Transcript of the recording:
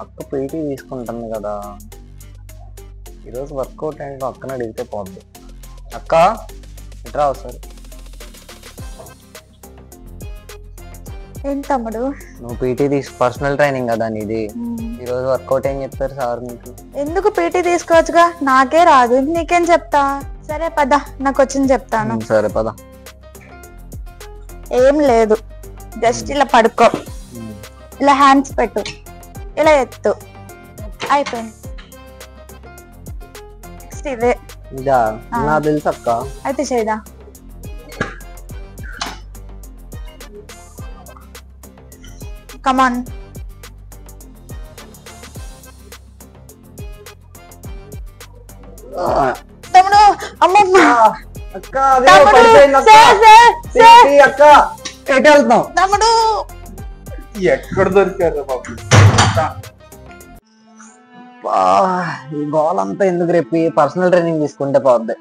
అక్క పీటీ తీసుకుంటుంది కదా, ఈరోజు వర్కౌట్ ఏంటో అక్కని అడిగితే పోద్ది. అక్క ఇట్రా ఒకసారి. ఏంటి తమ్ముడు? నువ్వు పీటీ పర్సనల్ ట్రైనింగ్ కదా నీది, ఈరోజు వర్కౌట్ ఏం చెప్పారు సార్ మీకు? ఎందుకు పీటీ తీసుకోవచ్చుగా, నాకే రాదు నీకేం చెప్తా. సరే పద, నాకు వచ్చింది చెప్తాను. సరే పద. ఏం లేదు, జస్ట్ ఇలా పడుకో, ఇలా హ్యాండ్స్ పెట్టు, ఇలా ఎత్తు, అయిపోయింది. నెక్స్ట్ ఇదే. ఇదా? నాకు తెలుసు అక్క. అయితే చేయదా. కమాన్. తమ్ముడు, అమ్మమ్మ, అక్క ఎటు వెళ్తాం? తమ్ముడు ఎక్కడ దొరికారు బాబు? ఈ గోల్ అంతా ఎందుకు, రేపు పర్సనల్ ట్రైనింగ్ తీసుకుంటే పోద్ది.